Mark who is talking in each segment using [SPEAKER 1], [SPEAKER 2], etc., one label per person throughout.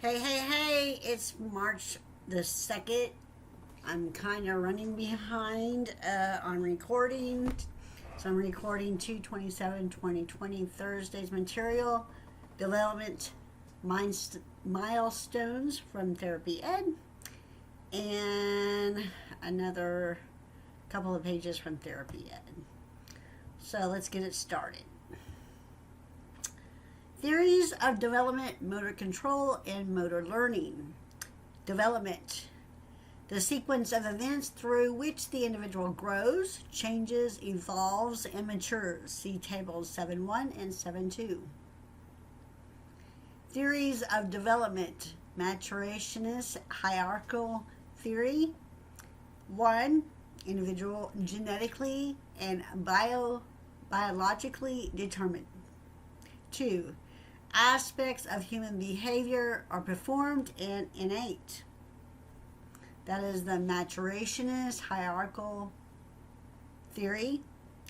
[SPEAKER 1] Hey, it's March the 2nd. I'm kind of running behind on recording. So I'm recording 2/27/2020 Thursday's material, development milestones from Therapy Ed, and another couple of pages from Therapy Ed. So let's get it started. Theories of development, motor control, and motor learning. Development. The sequence of events through which the individual grows, changes, evolves, and matures. See tables 7.1 and 7.2. Theories of development. Maturationist hierarchical theory. 1. Individual genetically and biologically determined. 2. Aspects of human behavior are performed and innate. That is the maturationist hierarchical theory.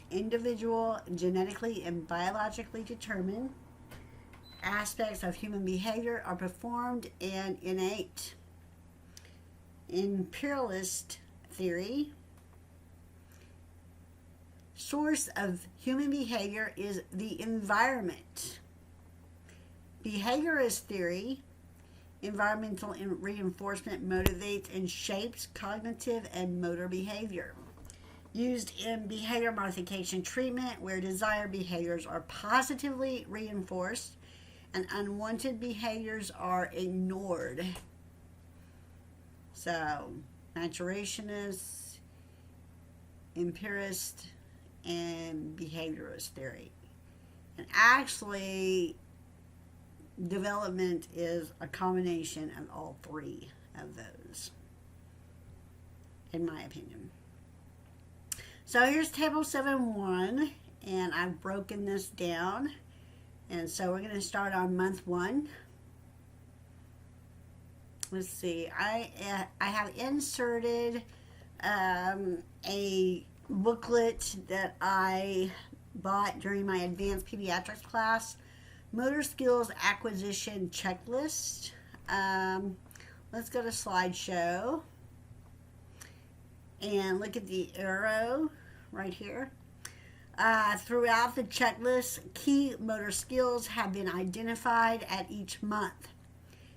[SPEAKER 1] Individual, genetically and biologically determined. Aspects of human behavior are performed and innate. Imperialist theory. Source of human behavior is the environment. Behaviorist theory. Environmental reinforcement motivates and shapes cognitive and motor behavior. Used in behavior modification treatment where desired behaviors are positively reinforced and unwanted behaviors are ignored. So, maturationist, empirist, and behaviorist theory. And actually, development is a combination of all three of those, in my opinion. So here's table 7.1, and I've broken this down. And so we're going to start on month 1. Let's see. I have inserted a booklet that I bought during my advanced pediatrics class. Motor skills acquisition checklist. Let's go to slideshow and look at the arrow right here. Throughout the checklist, key motor skills have been identified at each month.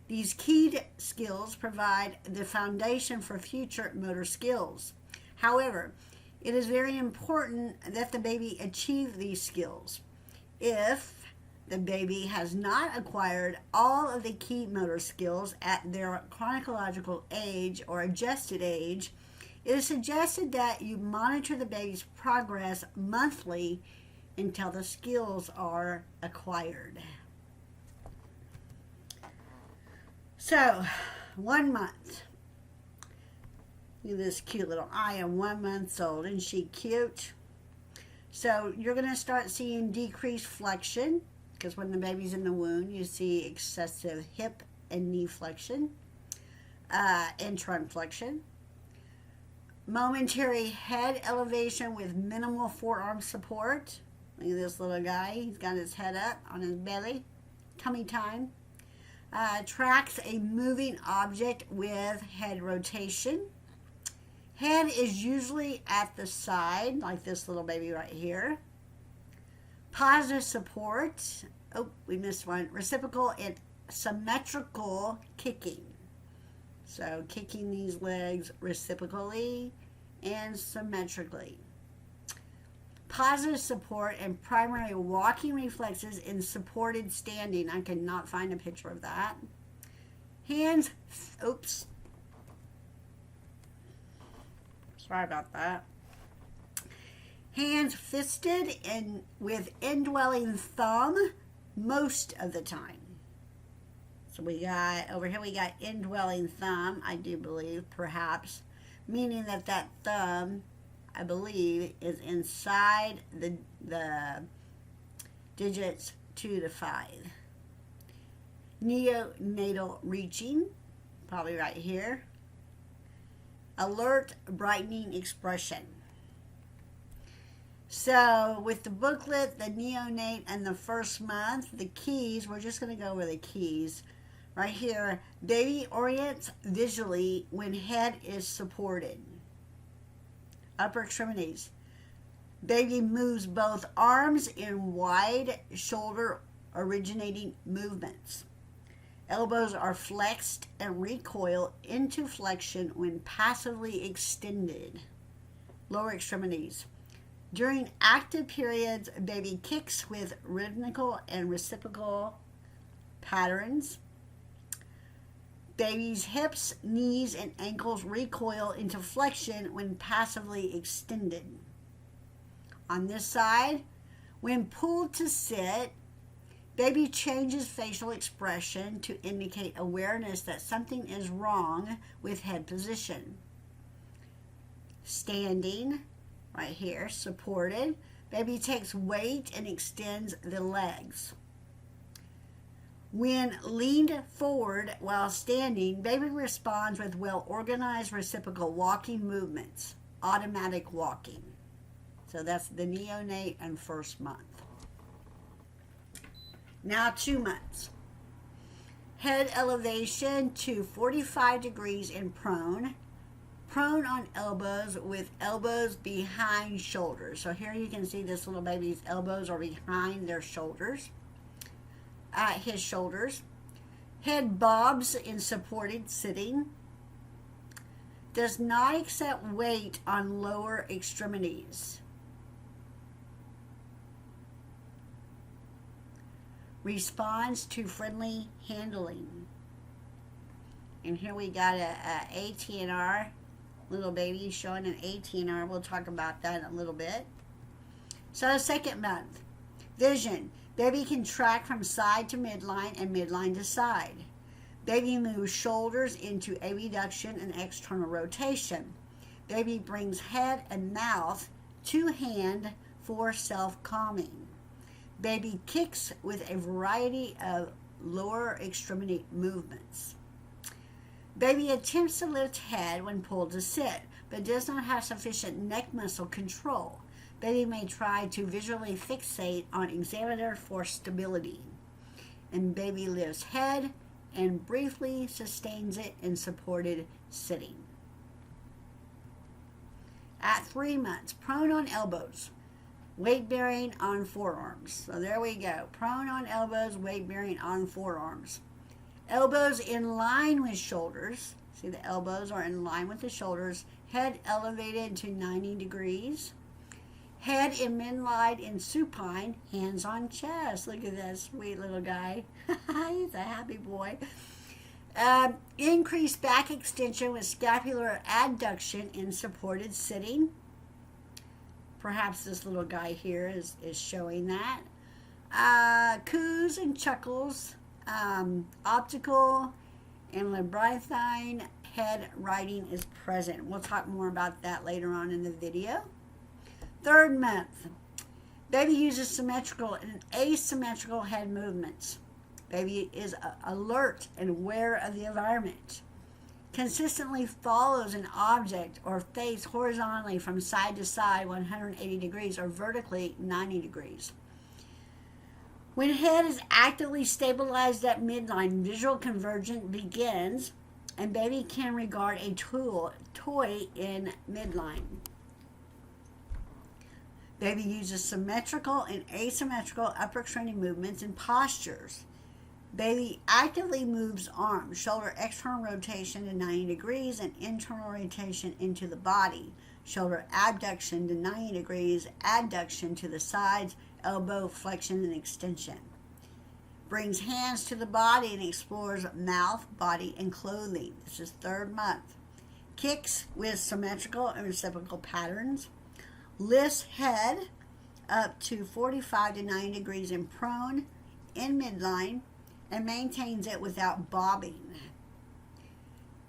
[SPEAKER 1] These key skills provide the foundation for future motor skills. However, it is very important that the baby achieve these skills. If the baby has not acquired all of the key motor skills at their chronological age or adjusted age, it is suggested that you monitor the baby's progress monthly until the skills are acquired. So, 1 month. Look at this cute little I am 1 month old. Isn't she cute? So, you're going to start seeing decreased flexion, because when the baby's in the womb, you see excessive hip and knee flexion, and trunk flexion. Momentary head elevation with minimal forearm support. Look at this little guy. He's got his head up on his belly. Tummy time. Tracks a moving object with head rotation. Head is usually at the side, like this little baby right here. Positive support. Oh, we missed one. Reciprocal and symmetrical kicking. So kicking these legs reciprocally and symmetrically. Positive support and primary walking reflexes in supported standing. I cannot find a picture of that. Hands, oops. Sorry about that. Hands fisted and with indwelling thumb most of the time. So we got, over here we got indwelling thumb, I do believe, perhaps, meaning that that thumb, I believe, is inside the digits 2 to 5. Neonatal reaching, probably right here. Alert, brightening expression. So with the booklet, the neonate, and the first month, the keys, we're just going to go over the keys. Right here, baby orients visually when head is supported. Upper extremities. Baby moves both arms in wide shoulder originating movements. Elbows are flexed and recoil into flexion when passively extended. Lower extremities. During active periods, baby kicks with rhythmical and reciprocal patterns. Baby's hips, knees, and ankles recoil into flexion when passively extended. On this side, when pulled to sit, baby changes facial expression to indicate awareness that something is wrong with head position. Standing, right here, supported, baby takes weight and extends the legs. When leaned forward while standing, baby responds with well-organized reciprocal walking movements, automatic walking. So that's the neonate and first month. Now 2 months. Head elevation to 45 degrees in prone. Prone on elbows with elbows behind shoulders. So here you can see this little baby's elbows are behind their shoulders. His shoulders. Head bobs in supported sitting. Does not accept weight on lower extremities. Responds to friendly handling. And here we got a ATNR, little baby showing an ATNR. We'll talk about that in a little bit. So 2nd month. Vision. Baby can track from side to midline and midline to side. Baby moves shoulders into abduction and external rotation. Baby brings head and mouth to hand for self-calming. Baby kicks with a variety of lower extremity movements. Baby attempts to lift head when pulled to sit, but does not have sufficient neck muscle control. Baby may try to visually fixate on examiner for stability. And baby lifts head and briefly sustains it in supported sitting. At 3 months, prone on elbows, weight bearing on forearms. So there we go. Prone on elbows, weight bearing on forearms. Elbows in line with shoulders. See, the elbows are in line with the shoulders. Head elevated to 90 degrees. Head in midline in supine, hands on chest. Look at that sweet little guy. He's a happy boy. Increased back extension with scapular adduction in supported sitting. Perhaps this little guy here is showing that. Coos and chuckles, optical and labyrinthine head writing is present. We'll talk more about that later on in the video. 3rd month. Baby uses symmetrical and asymmetrical head movements. Baby is alert and aware of the environment. Consistently follows an object or face horizontally from side to side 180 degrees or vertically 90 degrees. When head is actively stabilized at midline, visual convergence begins and baby can regard a toy in midline. Baby uses symmetrical and asymmetrical upper extremity movements and postures. Baby actively moves arms, shoulder external rotation to 90 degrees and internal rotation into the body. Shoulder abduction to 90 degrees, adduction to the sides, elbow flexion and extension. Brings hands to the body and explores mouth, body, and clothing. This is 3rd month. Kicks with symmetrical and reciprocal patterns. Lifts head up to 45 to 90 degrees in prone, in midline, and maintains it without bobbing.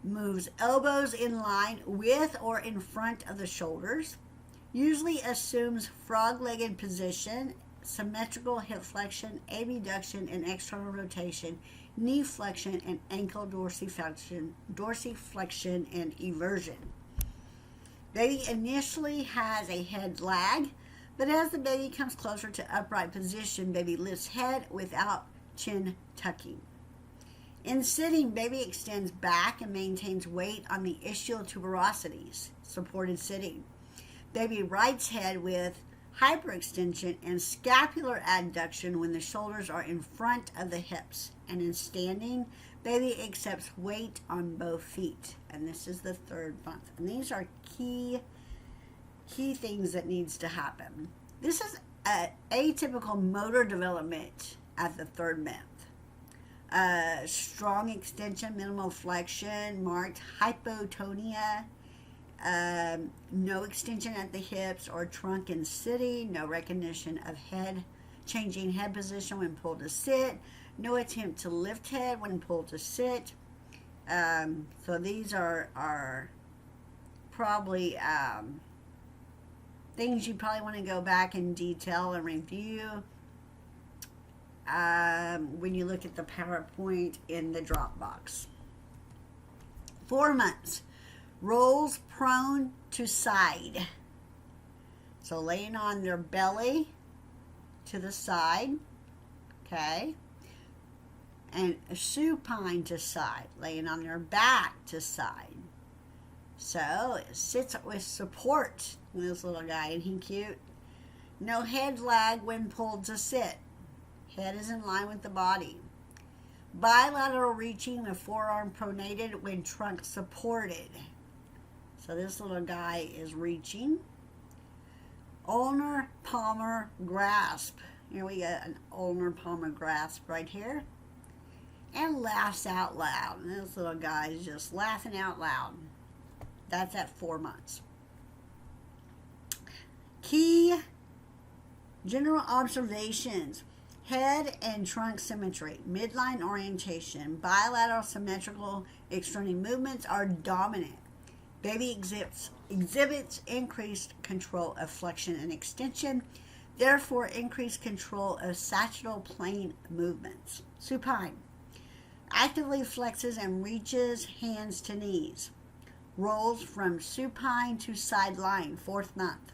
[SPEAKER 1] Moves elbows in line with or in front of the shoulders. Usually assumes frog-legged position, symmetrical hip flexion, abduction and external rotation, knee flexion and ankle dorsiflexion and eversion. Baby initially has a head lag, but as the baby comes closer to upright position, baby lifts head without chin tucking. In sitting, baby extends back and maintains weight on the ischial tuberosities, supported sitting. Baby rights head with hyperextension and scapular adduction when the shoulders are in front of the hips. And in standing, baby accepts weight on both feet. And this is the 3rd month. And these are key things that needs to happen. This is atypical motor development at the 3rd month. Strong extension, minimal flexion, marked hypotonia, no extension at the hips or trunk in sitting, no recognition of changing head position when pulled to sit, no attempt to lift head when pulled to sit. So these are probably things you probably want to go back in detail and review when you look at the PowerPoint in the Dropbox. 4 months. Rolls prone to side. So laying on their belly to the side. Okay. And supine to side. Laying on their back to side. So it sits with support. This little guy, isn't he cute? No head lag when pulled to sit. Head is in line with the body. Bilateral reaching with forearm pronated when trunk supported. So this little guy is reaching. Ulnar palmar grasp. Here we got an ulnar palmar grasp right here. And laughs out loud. And this little guy is just laughing out loud. That's at 4 months. Key general observations. Head and trunk symmetry, midline orientation, bilateral symmetrical external movements are dominant. Baby exhibits increased control of flexion and extension, therefore increased control of sagittal plane movements. Supine. Actively flexes and reaches hands to knees. Rolls from supine to sideline, 4th month.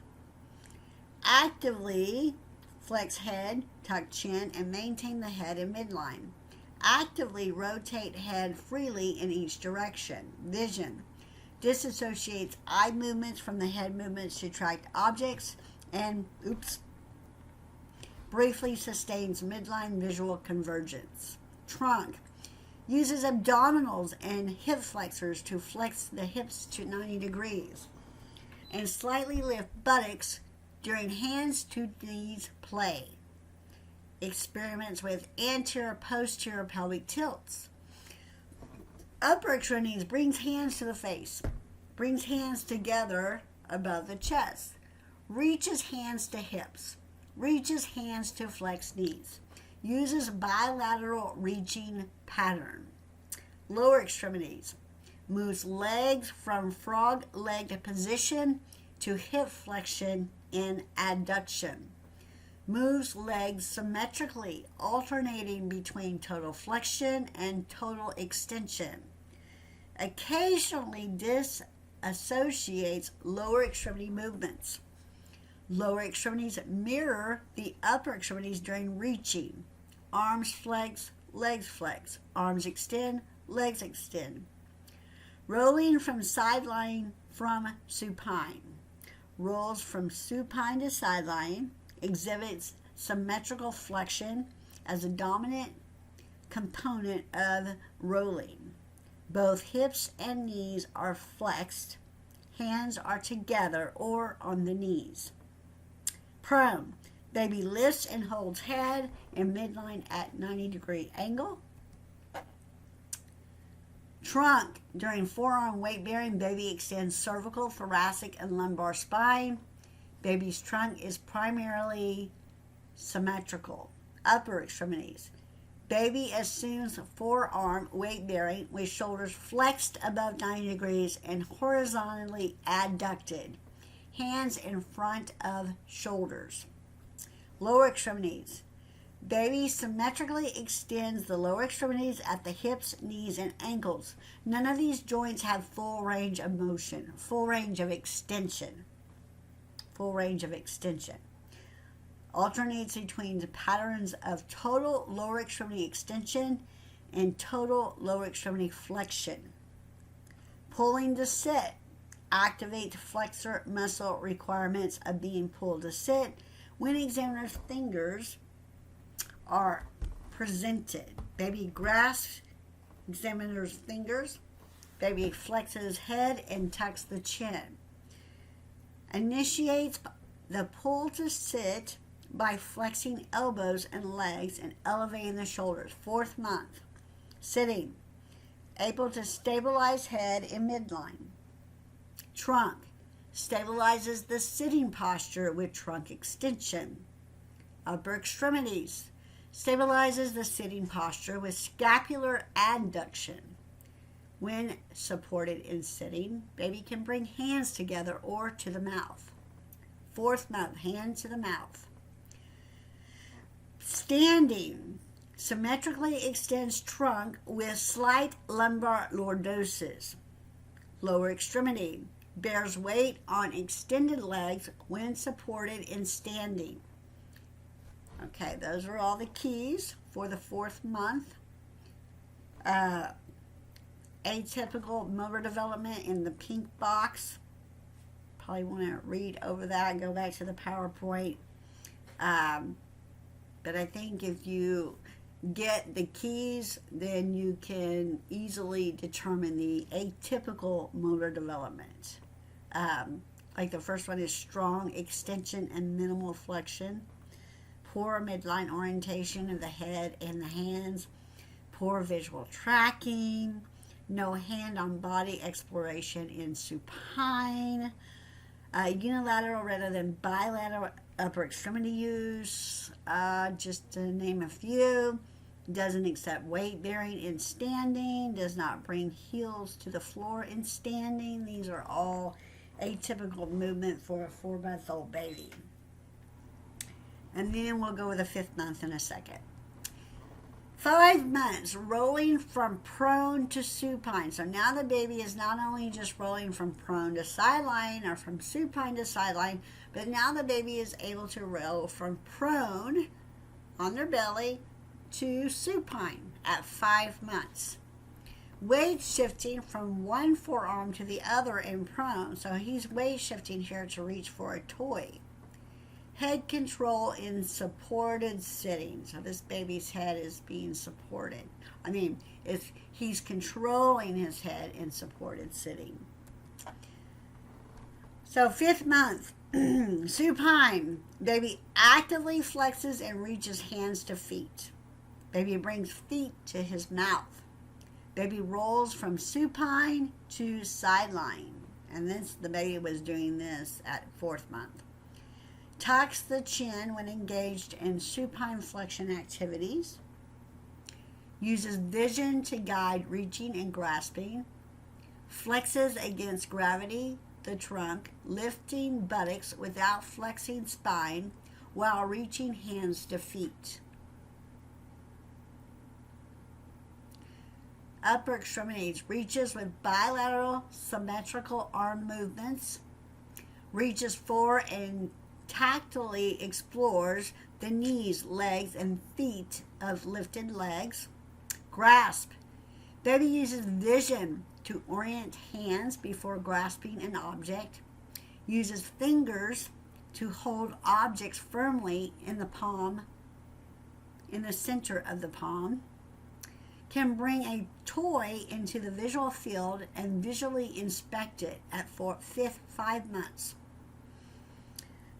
[SPEAKER 1] Actively flex head, tuck chin, and maintain the head in midline. Actively rotate head freely in each direction. Vision. Disassociates eye movements from the head movements to track objects and, briefly sustains midline visual convergence. Trunk. Uses abdominals and hip flexors to flex the hips to 90 degrees and slightly lift buttocks during hands to knees play. Experiments with anterior-posterior pelvic tilts. Upper extremities brings hands to the face. Brings hands together above the chest. Reaches hands to hips. Reaches hands to flex knees. Uses bilateral reaching pattern. Lower extremities. Moves legs from frog-legged position to hip flexion in adduction. Moves legs symmetrically, alternating between total flexion and total extension. Occasionally disassociates lower extremity movements. Lower extremities mirror the upper extremities during reaching. Arms flex, legs flex. Arms extend, legs extend. Rolling from sideline from supine. Rolls from supine to sideline, exhibits symmetrical flexion as a dominant component of rolling. Both hips and knees are flexed. Hands are together or on the knees. Prone. Baby lifts and holds head in midline at 90-degree angle. Trunk. During forearm weight bearing, baby extends cervical, thoracic, and lumbar spine. Baby's trunk is primarily symmetrical. Upper extremities. Baby assumes forearm weight bearing with shoulders flexed above 90 degrees and horizontally adducted. Hands in front of shoulders. Lower extremities. Baby symmetrically extends the lower extremities at the hips, knees, and ankles. None of these joints have full range of motion, full range of extension. Full range of extension. Alternates between the patterns of total lower extremity extension and total lower extremity flexion. Pulling to sit. Activate flexor muscle requirements of being pulled to sit when examiner's fingers are presented. Baby grasps examiner's fingers. Baby flexes head and tucks the chin. Initiates the pull to sit by flexing elbows and legs and elevating the shoulders. 4th month. Sitting. Able to stabilize head in midline. Trunk. Stabilizes the sitting posture with trunk extension. Upper extremities. Stabilizes the sitting posture with scapular adduction. When supported in sitting, baby can bring hands together or to the mouth. 4th month, hand to the mouth. Standing. Symmetrically extends trunk with slight lumbar lordosis. Lower extremity. Bears weight on extended legs when supported in standing. Okay, those are all the keys for the 4th month. Atypical motor development in the pink box. Probably want to read over that and go back to the PowerPoint. But I think if you get the keys, then you can easily determine the atypical motor development. Like the first one is strong extension and minimal flexion. Poor midline orientation of the head and the hands. Poor visual tracking. No hand-on-body exploration in supine. Unilateral rather than bilateral upper extremity use. Just to name a few. Doesn't accept weight bearing in standing. Does not bring heels to the floor in standing. These are all atypical movement for a 4-month-old baby. And then we'll go with the 5th month in a second. 5 months, rolling from prone to supine. So now the baby is not only just rolling from prone to sideline or from supine to sideline, but now the baby is able to roll from prone on their belly to supine at 5 months. Weight shifting from one forearm to the other in prone. So he's weight shifting here to reach for a toy. Head control in supported sitting. So this baby's head is being supported. He's controlling his head in supported sitting. So 5th month, supine. Baby actively flexes and reaches hands to feet. Baby brings feet to his mouth. Baby rolls from supine to sideline. And the baby was doing this at 4th month. Tucks the chin when engaged in supine flexion activities. Uses vision to guide reaching and grasping. Flexes against gravity, the trunk, lifting buttocks without flexing spine while reaching hands to feet. Upper extremities. Reaches with bilateral symmetrical arm movements. Reaches for and tactily explores the knees, legs, and feet of lifted legs. Grasp. Baby uses vision to orient hands before grasping an object. Uses fingers to hold objects firmly in the palm, in the center of the palm. Can bring a toy into the visual field and visually inspect it at 5 months.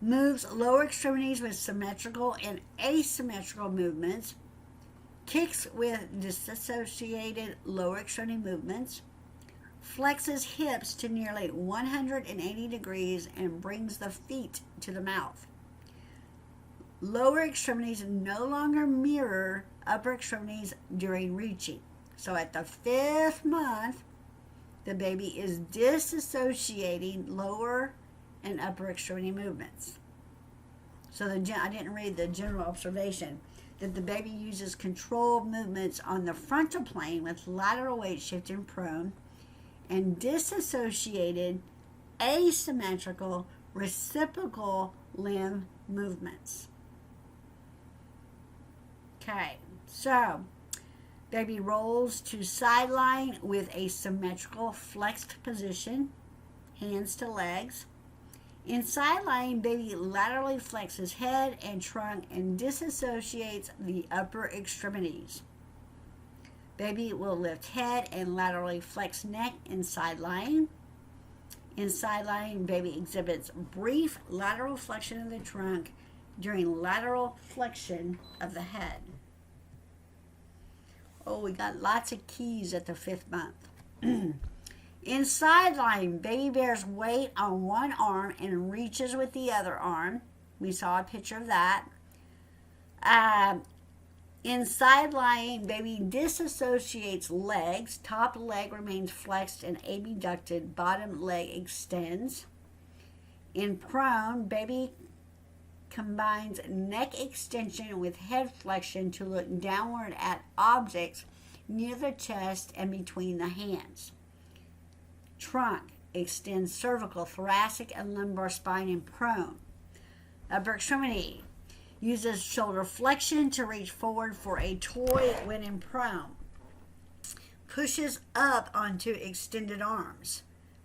[SPEAKER 1] Moves lower extremities with symmetrical and asymmetrical movements. Kicks with disassociated lower extremity movements. Flexes hips to nearly 180 degrees and brings the feet to the mouth. Lower extremities no longer mirror upper extremities during reaching. So at the 5th month, the baby is disassociating lower and upper extremity movements. So I didn't read the general observation that the baby uses controlled movements on the frontal plane with lateral weight shift in prone and disassociated asymmetrical reciprocal limb movements. Okay, so Baby rolls to sideline with a symmetrical flexed position, hands to legs. In sideline, baby laterally flexes head and trunk and disassociates the upper extremities. Baby will lift head and laterally flex neck in sideline. In sideline, baby exhibits brief lateral flexion of the trunk during lateral flexion of the head. Oh, we got lots of keys at the 5th month. In sideline, baby bears weight on one arm and reaches with the other arm. We saw a picture of that. In sideline, baby disassociates legs. Top leg remains flexed and abducted. Bottom leg extends. In prone, baby combines neck extension with head flexion to look downward at objects near the chest and between the hands. Trunk extends cervical, thoracic, and lumbar spine in prone. Upper extremity uses shoulder flexion to reach forward for a toy when in prone. Pushes up onto extended arms.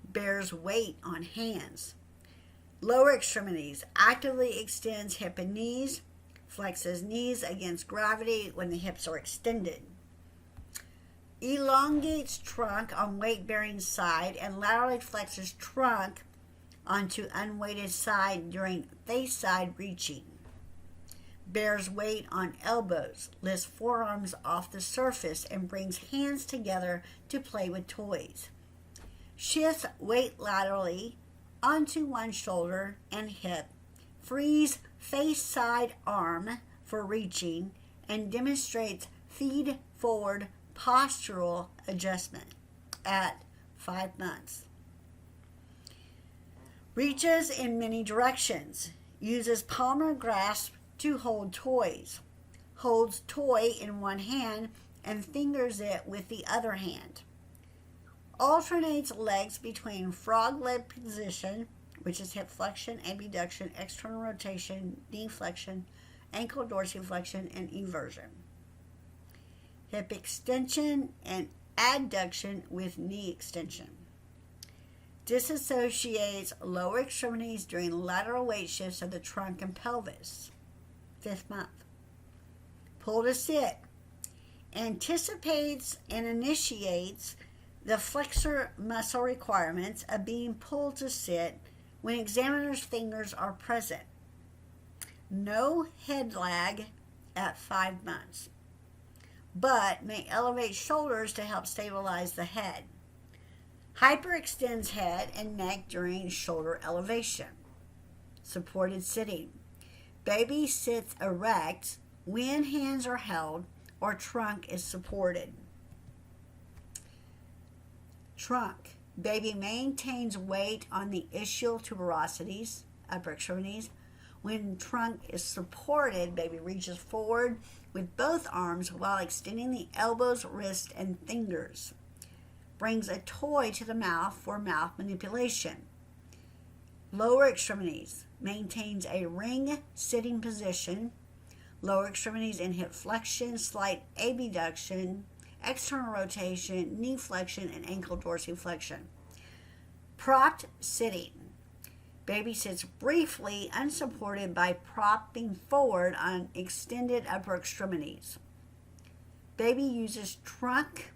[SPEAKER 1] Bears weight on hands. Lower extremities actively extends hip and knees. Flexes knees against gravity when the hips are extended. Elongates trunk on weight-bearing side and laterally flexes trunk onto unweighted side during face side reaching. Bears weight on elbows, lifts forearms off the surface and brings hands together to play with toys. Shifts weight laterally onto one shoulder and hip, frees face side arm for reaching, and demonstrates feed forward postural adjustment at 5 months. Reaches in many directions, uses palmar grasp to hold toys, holds toy in one hand and fingers it with the other hand. Alternates legs between frog leg position, which is hip flexion, abduction, external rotation, knee flexion, ankle dorsiflexion, and eversion. Hip extension and adduction with knee extension. Disassociates lower extremities during lateral weight shifts of the trunk and pelvis. 5th month. Pull to sit. Anticipates and initiates the flexor muscle requirements of being pulled to sit when examiner's fingers are present. No head lag at 5 months, but may elevate shoulders to help stabilize the head. Hyperextends head and neck during shoulder elevation. Supported sitting. Baby sits erect when hands are held or trunk is supported. Trunk. Baby maintains weight on the ischial tuberosities, upper extremities. When trunk is supported, baby reaches forward with both arms while extending the elbows, wrists, and fingers. Brings a toy to the mouth for mouth manipulation. Lower extremities. Maintains a ring sitting position. Lower extremities in hip flexion, slight abduction, external rotation, knee flexion, and ankle dorsiflexion. Propped sitting. Baby sits briefly unsupported by propping forward on extended upper extremities. Baby uses trunk,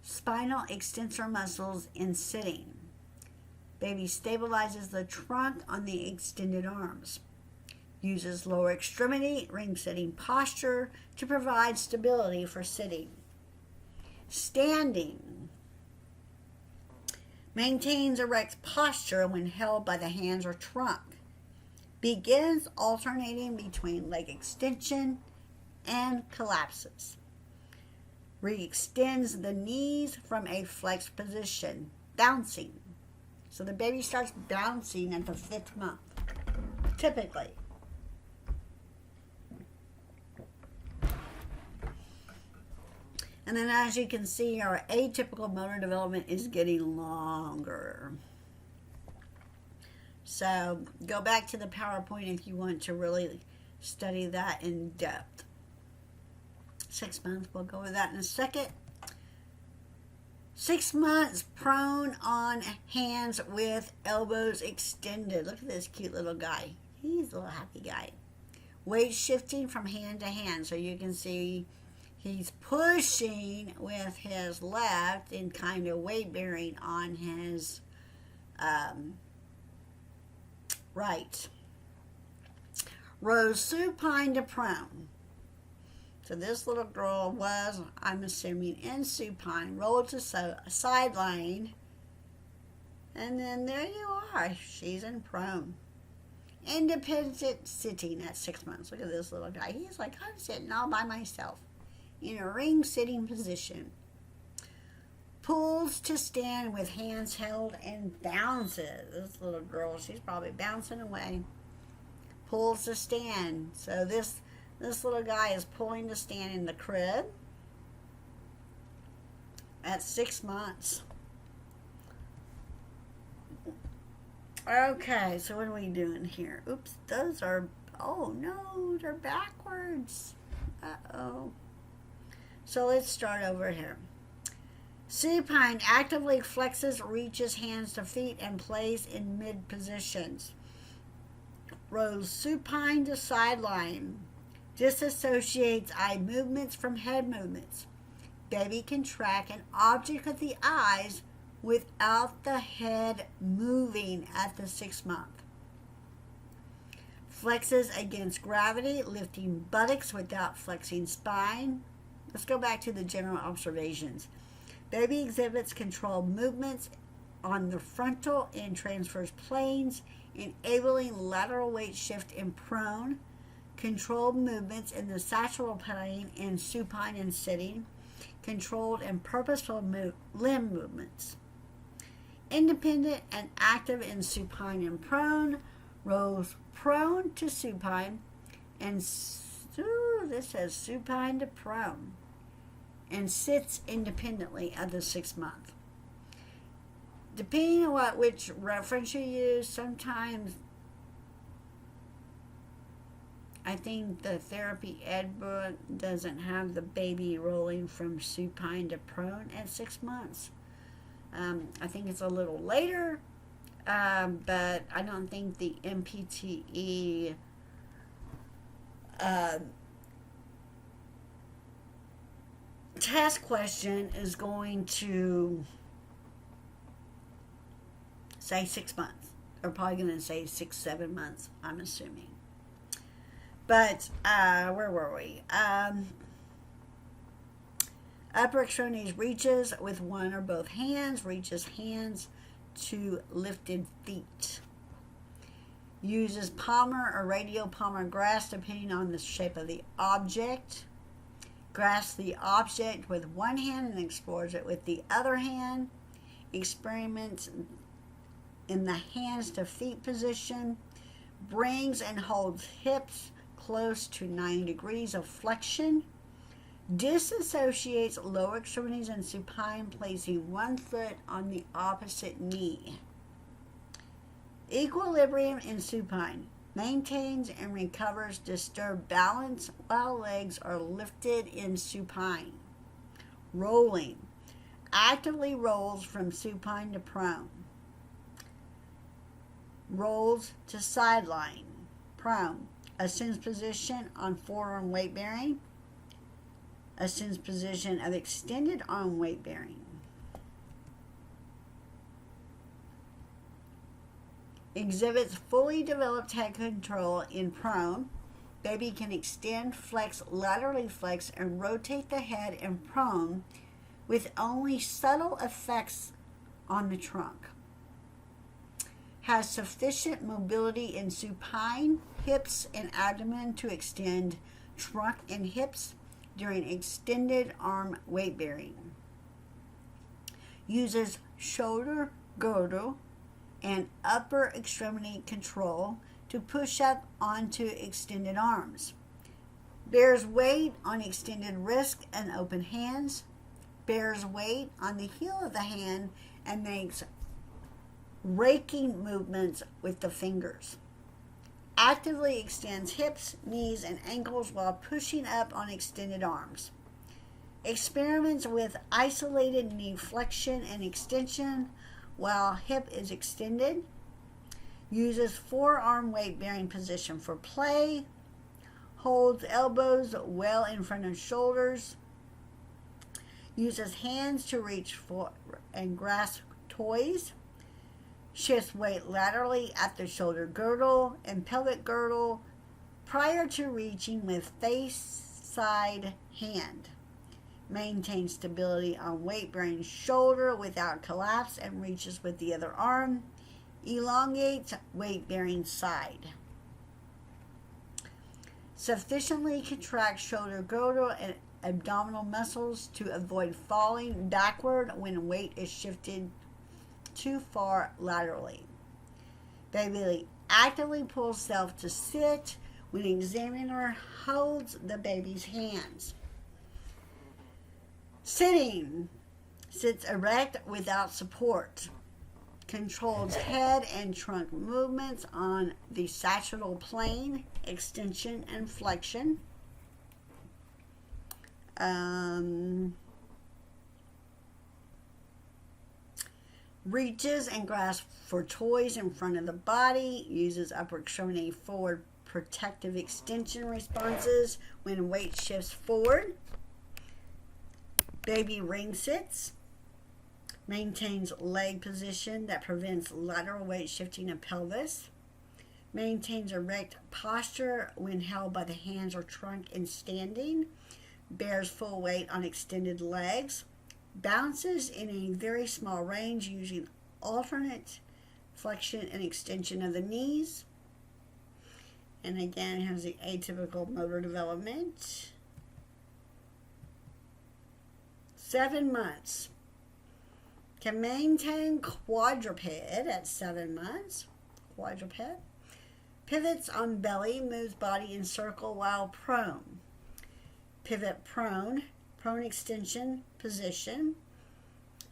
[SPEAKER 1] spinal extensor muscles in sitting. Baby stabilizes the trunk on the extended arms. Uses lower extremity ring sitting posture to provide stability for sitting. Standing. Maintains erect posture when held by the hands or trunk. Begins alternating between leg extension and collapses. Re-extends the knees from a flexed position, bouncing. So the baby starts bouncing at the 5th month, typically. And then as you can see, our atypical motor development is getting longer. So go back to the PowerPoint if you want to really study that in depth. 6 months. We'll go with that in a second. 6 months prone on hands with elbows extended. Look at this cute little guy. He's a little happy guy. Weight shifting from hand to hand. So you can see he's pushing with his left and kind of weight bearing on his right. Rose supine to prone. So this little girl was, I'm assuming, in supine, rolled to sideline, and then there you are. She's in prone. Independent sitting at 6 months. Look at this little guy. He's like, I'm sitting all by myself in a ring sitting position. Pulls to stand with hands held and bounces. This little girl, she's probably bouncing away. Pulls to stand. So this little guy is pulling to stand in the crib at 6 months. Okay, so what are we doing here? Oops, those are, oh no, they're backwards. Uh-oh. So let's start over here. Supine actively flexes, reaches hands to feet, and plays in mid positions. Rose supine to sideline. Disassociates eye movements from head movements. Baby can track an object with the eyes without the head moving at the 6 month. Flexes against gravity, lifting buttocks without flexing spine. Let's go back to the general observations. Baby exhibits controlled movements on the frontal and transverse planes, enabling lateral weight shift in prone, controlled movements in the sagittal plane in supine and sitting, controlled and purposeful limb movements. Independent and active in supine and prone, rose prone to supine, and this says supine to prone, and sits independently at the 6 month. Depending on which reference you use, sometimes I think the therapy ed book doesn't have the baby rolling from supine to prone at 6 months. I think it's a little later, but I don't think the NPTE test question is going to say 6 months. They're probably going to say 6-7 months, I'm assuming. But where were we? Upper extremities reaches with one or both hands, reaches hands to lifted feet. Uses palmar or radial palmar grasp depending on the shape of the object. Grasps the object with one hand and explores it with the other hand. Experiments in the hands to feet position. Brings and holds hips close to 9 degrees of flexion. Disassociates lower extremities in supine, placing one foot on the opposite knee. Equilibrium in supine. Maintains and recovers disturbed balance while legs are lifted in supine. Rolling. Actively rolls from supine to prone. Rolls to sideline. Prone. Ascends position on forearm weight bearing. Ascends position of extended arm weight bearing. Exhibits fully developed head control in prone. Baby can extend, flex, laterally flex, and rotate the head in prone with only subtle effects on the trunk. Has sufficient mobility in supine, hips, and abdomen to extend trunk and hips during extended arm weight bearing. Uses shoulder girdle and upper extremity control to push up onto extended arms. Bears weight on extended wrist and open hands. Bears weight on the heel of the hand and makes raking movements with the fingers. Actively extends hips, knees, and ankles while pushing up on extended arms. Experiments with isolated knee flexion and extension while hip is extended. Uses forearm weight bearing position for play. Holds elbows well in front of shoulders. Uses hands to reach for and grasp toys. Shifts weight laterally at the shoulder girdle and pelvic girdle prior to reaching with face side hand. Maintains stability on weight-bearing shoulder without collapse and reaches with the other arm. Elongates weight-bearing side. Sufficiently contracts shoulder girdle and abdominal muscles to avoid falling backward when weight is shifted too far laterally. Baby actively pulls self to sit when examiner holds the baby's hands. Sitting. Sits erect without support. Controls head and trunk movements on the sagittal plane, extension and flexion. Reaches and grasps for toys in front of the body. Uses upper extremity forward protective extension responses when weight shifts forward. Baby ring sits. Maintains leg position that prevents lateral weight shifting of pelvis. Maintains erect posture when held by the hands or trunk in standing. Bears full weight on extended legs. Bounces in a very small range using alternate flexion and extension of the knees. And again, has the atypical motor development. 7 months. Can maintain quadruped at 7 months. Quadruped. Pivots on belly, moves body in circle while prone. Pivot prone, prone extension position.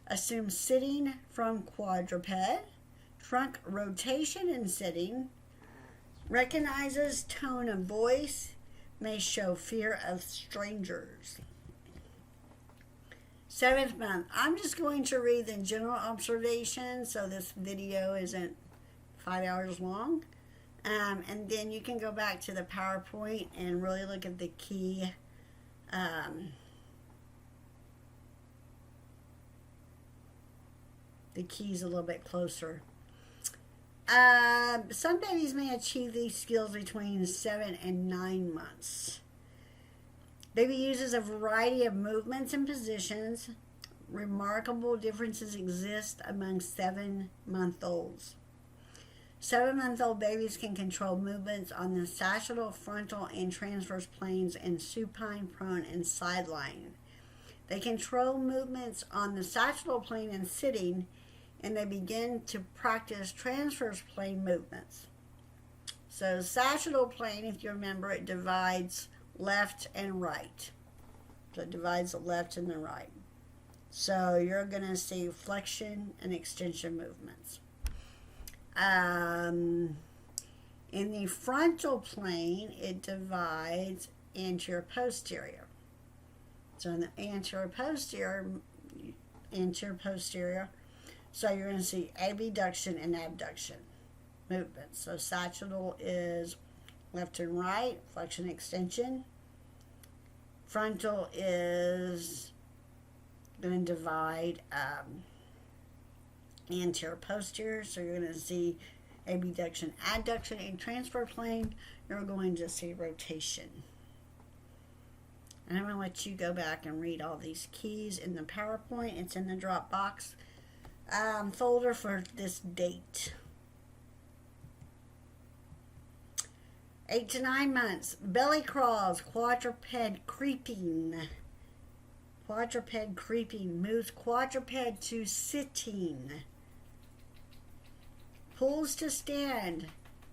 [SPEAKER 1] Assume sitting from quadruped. Trunk rotation in sitting. Recognizes tone of voice. May show fear of strangers. 7th month. I'm just going to read the general observations so this video isn't 5 hours long. And then you can go back to the PowerPoint and really look at the key keys a little bit closer. Some babies may achieve these skills between 7 and 9 months. Baby uses a variety of movements and positions. Remarkable differences exist among 7-month-olds. 7-month-old babies can control movements on the sagittal, frontal, and transverse planes in supine, prone, and sideline. They control movements on the sagittal plane in sitting, and they begin to practice transverse plane movements. So sagittal plane, if you remember, it divides left and right. So it divides the left and the right. So you're going to see flexion and extension movements. In the frontal plane, it divides anterior posterior. So in the anterior posterior, so you're going to see abduction and abduction movements. So sagittal is left and right, flexion, extension. Frontal is going to divide anterior posterior, so you're going to see abduction, adduction. In transfer plane, you're going to see rotation. And I'm going to let you go back and read all these keys in the PowerPoint. It's in the Dropbox folder for this date. 8 to 9 months. Belly crawls, quadruped creeping. Quadruped creeping. Moves quadruped to sitting. Pulls to stand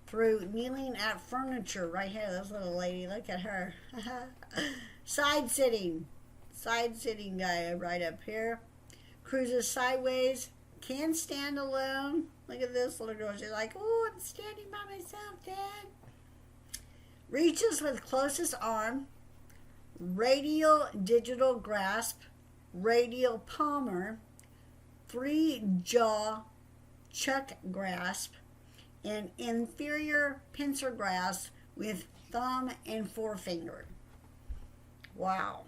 [SPEAKER 1] through kneeling at furniture. Right here, this little lady. Look at her. Side sitting. Side sitting guy right up here. Cruises sideways. Can stand alone. Look at this little girl. She's like, oh, I'm standing by myself, Dad. Reaches with closest arm. radial digital grasp, radial palmar, free jaw chuck grasp, and inferior pincer grasp with thumb and forefinger. Wow.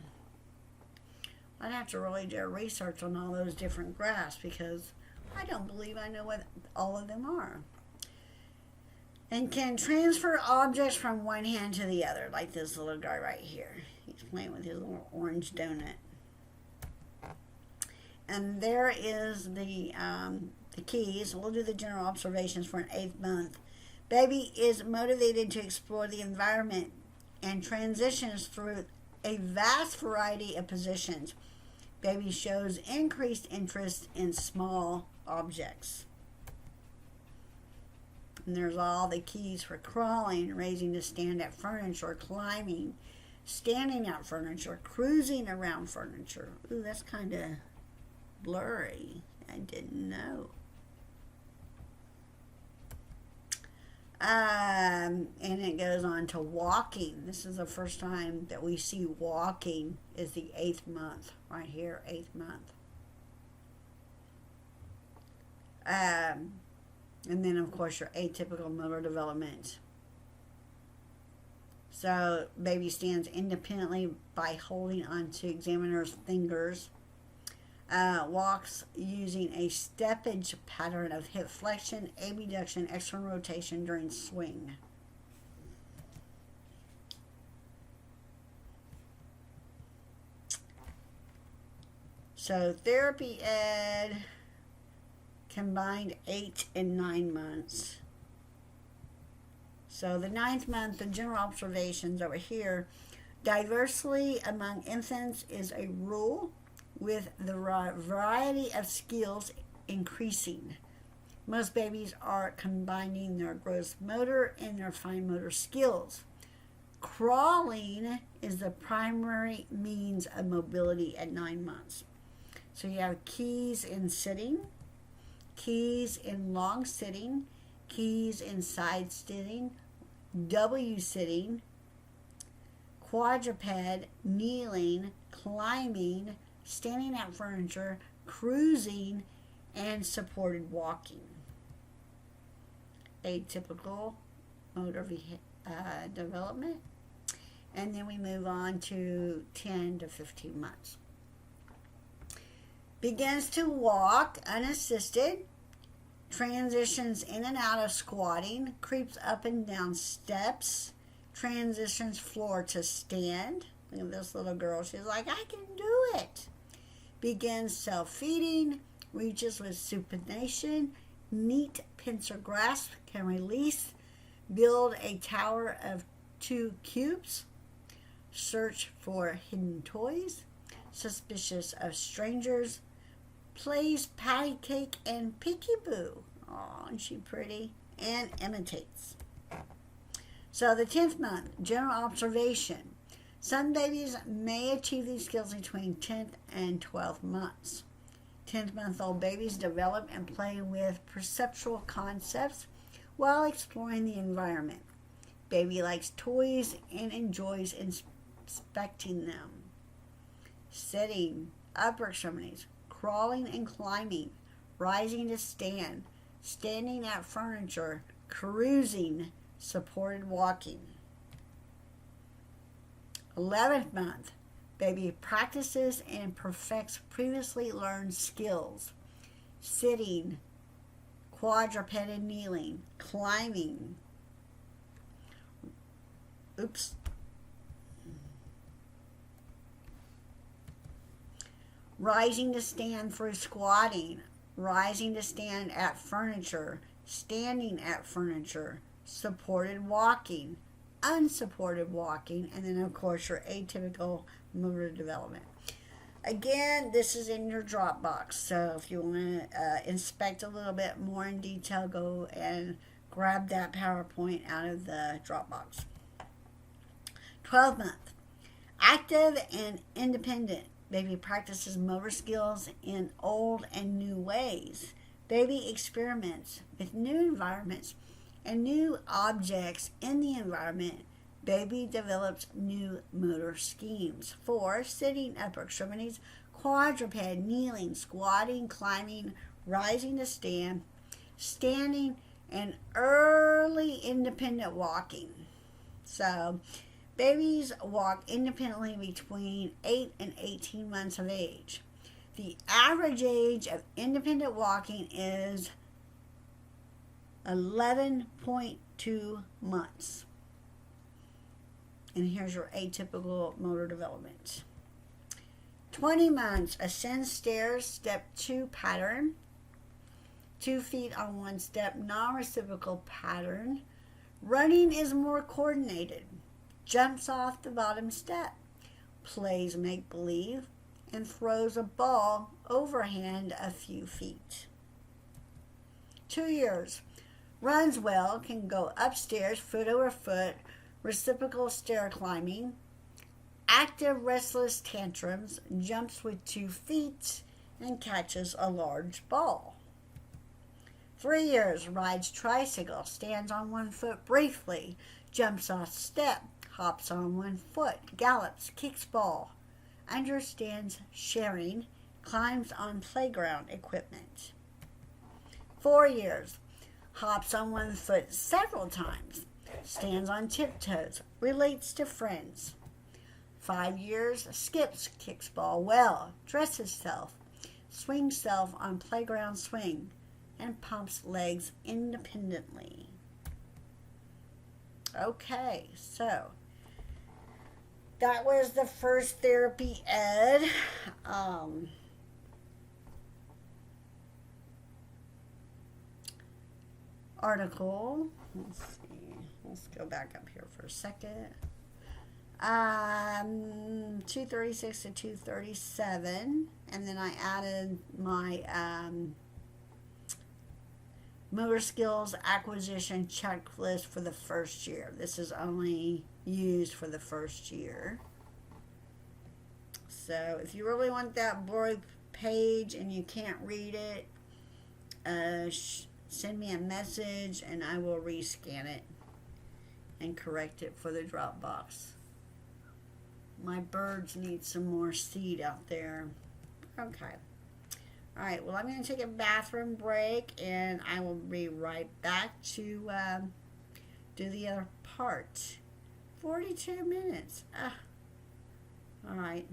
[SPEAKER 1] I'd have to really do research on all those different grasps because I don't believe I know what all of them are. And can transfer objects from one hand to the other, like this little guy right here. He's playing with his little orange donut. And there is the keys. We'll do the general observations for an 8th month. Baby is motivated to explore the environment and transitions through a vast variety of positions. Baby shows increased interest in small objects. And there's all the keys for crawling, raising to stand at furniture, climbing, standing at furniture, cruising around furniture. Ooh, that's kind of blurry. I didn't know. And it goes on to walking. This is the first time that we see walking is the 8th month. Right here, 8th month. And then, of course, your atypical motor development. So, baby stands independently by holding onto examiner's fingers. Walks using a steppage pattern of hip flexion, abduction, external rotation during swing. So therapy ed combined 8 and 9 months. So the 9th month, the general observations over here, diversity among infants is a rule, with the variety of skills increasing. Most babies are combining their gross motor and their fine motor skills. Crawling is the primary means of mobility at 9 months. So you have keys in sitting, keys in long sitting, keys in side sitting, W sitting, quadruped, kneeling, climbing, standing at furniture, cruising, and supported walking. Atypical motor development. And then we move on to 10 to 15 months. Begins to walk unassisted, transitions in and out of squatting, creeps up and down steps, transitions floor to stand. Look at this little girl. She's like, I can do it. Begins self-feeding, reaches with supination, neat pincer grasp, can release, build a tower of 2 cubes, search for hidden toys, suspicious of strangers, plays patty cake and peekaboo. Oh, isn't she pretty? And imitates. So the 10th month, general observation. Some babies may achieve these skills between 10th and 12th months. 10th month old babies develop and play with perceptual concepts while exploring the environment. Baby likes toys and enjoys inspecting them. Sitting, upper extremities, crawling and climbing, rising to stand, standing at furniture, cruising, supported walking. 11th month, baby practices and perfects previously learned skills. Sitting, quadruped kneeling, climbing. Rising to stand through squatting, rising to stand at furniture, standing at furniture, supported walking, unsupported walking, and then of course your atypical motor development. Again, this is in your Dropbox, so if you want to inspect a little bit more in detail, go and grab that PowerPoint out of the Dropbox. 12th month, active and independent. Baby practices motor skills in old and new ways. Baby experiments with new environments and new objects in the environment. Baby develops new motor schemes. 4, sitting, upper extremities, quadruped, kneeling, squatting, climbing, rising to stand, standing, and early independent walking. So, babies walk independently between 8 and 18 months of age. The average age of independent walking is 11.2 months. And here's your atypical motor development. 20 months, ascend stairs, step 2 pattern. 2 feet on 1 step, non-reciprocal pattern. Running is more coordinated. Jumps off the bottom step. Plays make-believe and throws a ball overhand a few feet. 2 years. Runs well, can go upstairs foot over foot, reciprocal stair climbing, active restless tantrums, jumps with 2 feet, and catches a large ball. 3 years, rides tricycle, stands on 1 foot briefly, jumps off step, hops on 1 foot, gallops, kicks ball, understands sharing, climbs on playground equipment. 4 years, hops on 1 foot several times, stands on tiptoes, relates to friends. 5 years, skips, kicks ball well, dresses self, swings self on playground swing, and pumps legs independently. Okay, so that was the first therapy ed. Article. Let's see. Let's go back up here for a second. 236 to 237, and then I added my motor skills acquisition checklist for the first year. This is only used for the first year. So if you really want that board page and you can't read it, send me a message and I will rescan it and correct it for the Dropbox. My birds need some more seed out there. Okay. All right, well, I'm going to take a bathroom break, and I will be right back to do the other part. 42 minutes. All right.